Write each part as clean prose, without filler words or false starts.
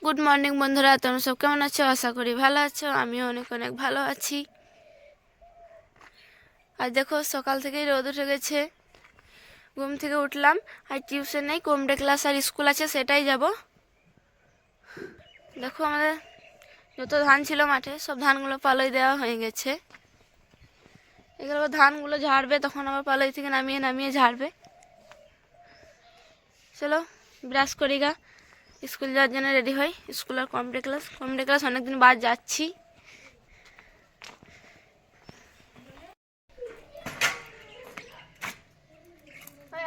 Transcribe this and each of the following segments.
Good morning বন্ধুরা, তোমরা সব কেমন আছো? আশা করি ভালো আছো। আমিও অনেক অনেক ভালো আছি। আর দেখো, সকাল থেকেই রোদ উঠে গেছে। ঘুম থেকে উঠলাম, আর টিউশন নেই, কমডে ক্লাস আর স্কুল আছে, সেটাই যাব। দেখো, আমাদের যত ধান ছিল মাঠে, সব ধানগুলো পালই দেওয়া হয়ে গেছে। এগুলো ধানগুলো ঝাড়বে, তখন আবার পালই থেকে নামিয়ে নামিয়ে ঝাড়বে। চলো ব্রাশ করি গা, স্কুল যাওয়ার জন্য রেডি হই। স্কুল আর কমডে ক্লাস অনেকদিন বাদ যাচ্ছি।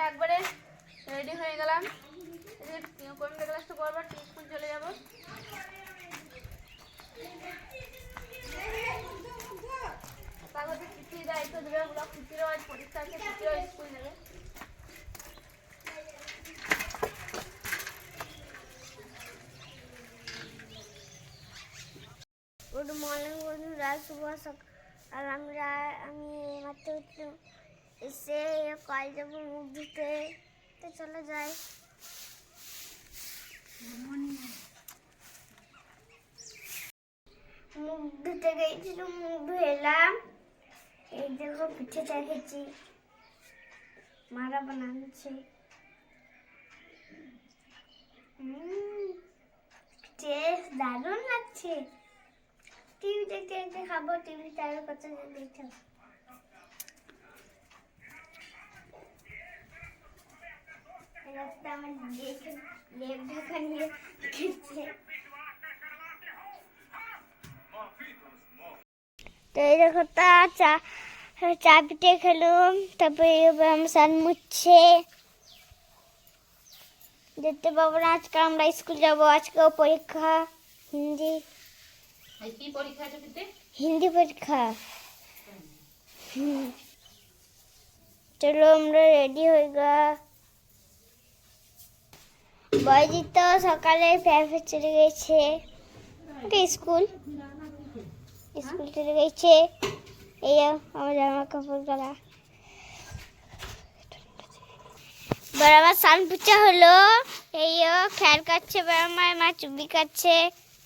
একবারে রেডি হয়ে গেলাম। কম্পিউটার ক্লাসটা করবার, স্কুল চলে যাবো। কাগজে চিঠি দায়িত্ব দেবে, ওগুলো চিঠিরও আজ পরীক্ষা আছে, চিঠিরও স্কুল নেবে। গুড মর্নিং বন্ধুরা, শুভ সকাল। আর আমি মাত্র উঠলাম, এসে কল যাবো মুখ ধুতে, তো চলে যাই। মুখ ধুতে গেছিলাম, মুখ ধুয়ে এলাম। এই দেখো পিঠে চাইছি, মারা বানাচ্ছে। টেস্ট দারুণ লাগছে। টিভি দেখতে দেখতে খাবো, টিভি চালু করতে দেখতে। আমার লেপ ঢাকা নিয়ে খেচ্ছে। তো এই দেখো, চা পিঠে খেলুম, তারপরে আমার সান মুচ্ছে। দেখতে পাবো না, আজকে আমরা স্কুল যাবো, আজকেও পরীক্ষা হিন্দি। কি পরীক্ষা আছে? হিন্দি পরীক্ষা। চলো আমরা রেডি হয়ে গা। বয়দি তো সকালে প্রাইভেট চলে গেছে, স্কুল চলে গেছে। এই আমার জামা কাপড় গলা বরাবর সান পুচা হলো। এই খেয়াল কাটছে বরাবর, মা চুবি কাটছে।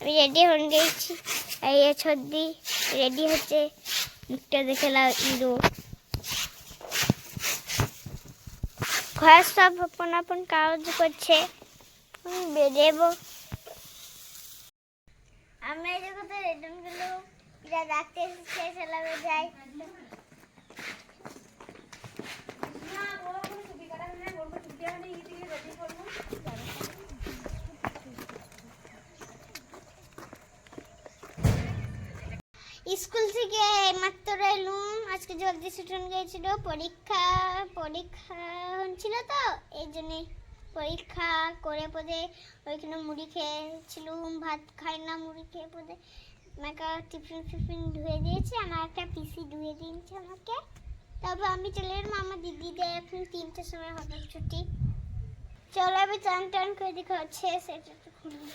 আমি রেডি হয়ে গেছি। এই ছদ্দি রেডি হচ্ছে, মুখটা দেখে লাও ইরো। ঘর সব আপন আপন কাজ করছে, আমি বেরোবো। আমরা এই জায়গাতে রেডন গুলো যা রাখতে এসেছে, চালাবে যাই। স্কুল থেকে মাত্র এলুম, আজকে জলদি ছুটি গিয়েছিল, পরীক্ষা ছিল, তো এই জন্যে পরীক্ষা করে পদে ওইখানে মুড়ি খেয়েছিলুম। ভাত খাই না, মুড়ি খেয়ে পদে আমাকে টিফিন ধুয়ে দিয়েছে, আমার একটা পিসি ধুয়ে দিয়েছে আমাকে। তারপর আমি চলে এলাম, আমার দিদি দেয় এখন 3টের সময় হবে ছুটি। চলো আমি টান করে দেখা হচ্ছে, সেটা তো খুলবো।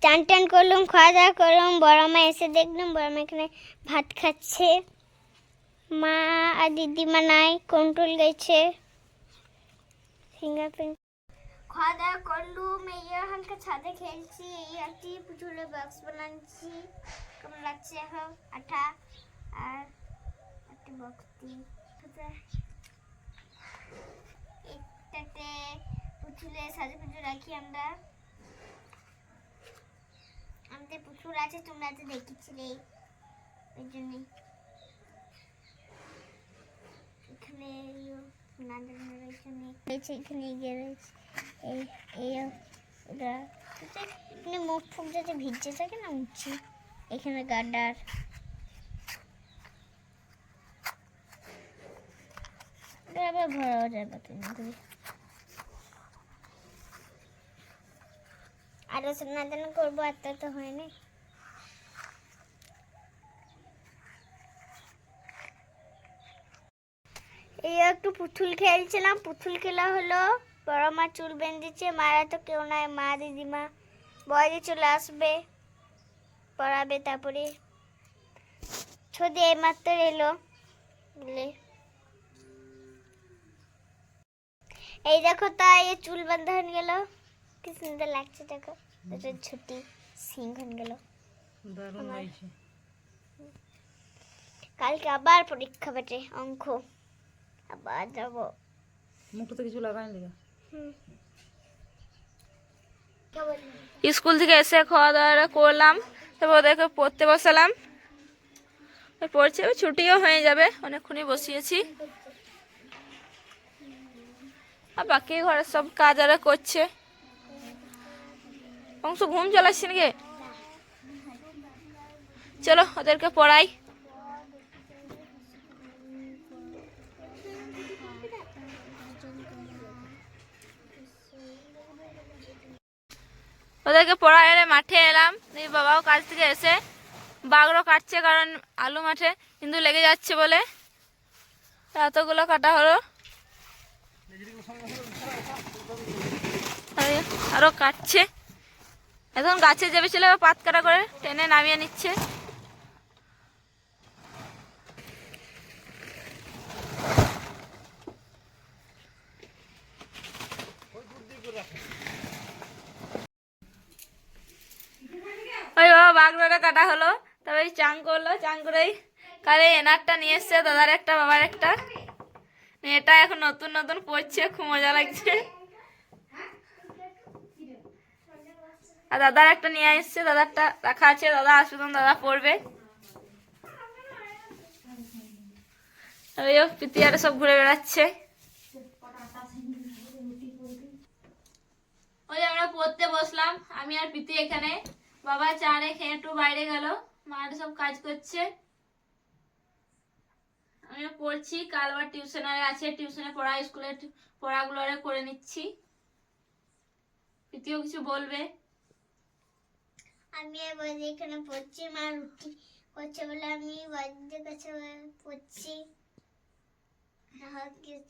টান করলাম, খাওয়া দাওয়া করলাম। বড় মা এসে দেখলাম, বড় মা এখানে ভাত খাচ্ছে। মা আর দিদিমা নাই, কন্ট্রোল গেছে ফিঙ্গারপ্রিন্ট। খাওয়া দাওয়া করলুম, এই হালকা ছাদে খেলছি। এই একটি পুতুলের বক্স বানাচ্ছি, কেমন লাগছে এখন আঠা আর একটি বক্স দিয়ে একটাতে পুতুলের সাজে পুজো রাখি আমরা। আমাদের পুতুল আছে, তোমরা তো দেখেছিলে, ওই জন্যে এখানে এখানে গিয়ে রয়েছে। এখানে মুখ ফুক যাতে ভিজে থাকে না, উঠছি। এখানে গার্ডার, আবার ভরাও যাবে কিন্তু। আরো সমাধান করবো, এত তো হয়নি। এই একটু পুতুল খেলছিলাম, পুতুল খেলা হলো। বড় মা চুল বেঁধেছে, মারা তো কেউ নাই, মা দিদিমা বয়দে চলে আসবে, পড়াবে। তারপরে ছদি এইমাত্র এলো, এই দেখো তাই এই চুল বাঁধা হয়ে গেল, কি সুন্দর লাগছে দেখো, দুটো ছুটি সিং হয়ে গেল। দারুণ লাগছে। কালকে আবার পরীক্ষা বেটে অঙ্ক, আবার যাব। মুখটাতে কিছু লাগাই নি। স্কুল থেকে এসে খাওয়া দাওয়া করলাম, তারপর ওদেরকে পড়তে বসালাম। পড়ছে, ছুটিও হয়ে যাবে, অনেকক্ষণই বসিয়েছি। আর বাকি ঘরের সব কাজ আর করছে। অংশ ঘুম চলে আসছে নাকি? চলো ওদেরকে পড়াই। ওদেরকে পড়াই এলে মাঠে এলাম, এই বাবাও কাজ থেকে এসে বাগড়ো কাটছে, কারণ আলু মাঠে কিন্তু লেগে যাচ্ছে বলে এতগুলো কাটা হলো। আরো কাটছে, এখন গাছে চেপেছিল, পাত কাটা করে টেনে নামিয়ে নিচ্ছে। ওই বাবা বাগড়োটা কাটা হলো, তবে চাং করলো, চাং করেই কালে এনারটা নিয়ে এসছে, দাদার একটা বাবার একটা। এটা এখন নতুন নতুন পড়ছে, খুব মজা লাগছে। আর দাদার একটা নিয়ে এসছে, দাদারটা রাখা আছে, দাদা আসবে তখন দাদা পড়বে। পিতিয়ারে সব ঘুরে বেড়াচ্ছে। ওই আমরা পড়তে বসলাম, আমি আর পিতি এখানে। বাবা চা রে খেয়ে একটু বাইরে গেল, মার সব কাজ করছে, আমিও পড়ছি। কাল আবার টিউশন আছে, টিউশনে পড়া, স্কুলের পড়াগুলো করে নিচ্ছি। পিতিও কিছু বলবে। আমি এখানে পড়ছি, মা রুটি করছে বলে আমি বাড়িতে কাছে পড়ছি।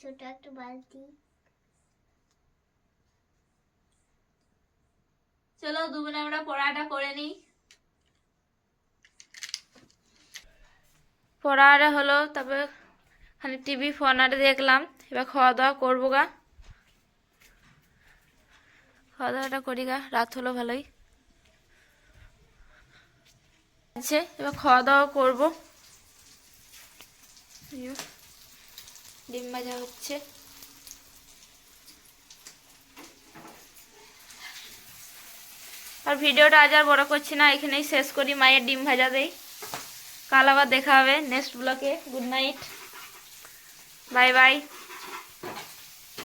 ছোট একটা বালতি। চলো দুজনে আমরা পড়াটা করে নিই। পড়াটা হলো, তারপরে খালি টিভি ফোন আরে দেখলাম। এবার খাওয়া দাওয়া করবো গা, খাওয়া দাওয়াটা করি গা, রাত হলো ভালোই। এবার খাওয়া দাওয়া করবো। ডিম ভাজা হচ্ছে। আর ভিডিওটা আজ আর বড় করছি না, এখানেই শেষ করি। মায়ের ডিম ভাজা দেই, কাল আবার দেখা হবে নেক্সট ব্লগে। Good night, bye bye.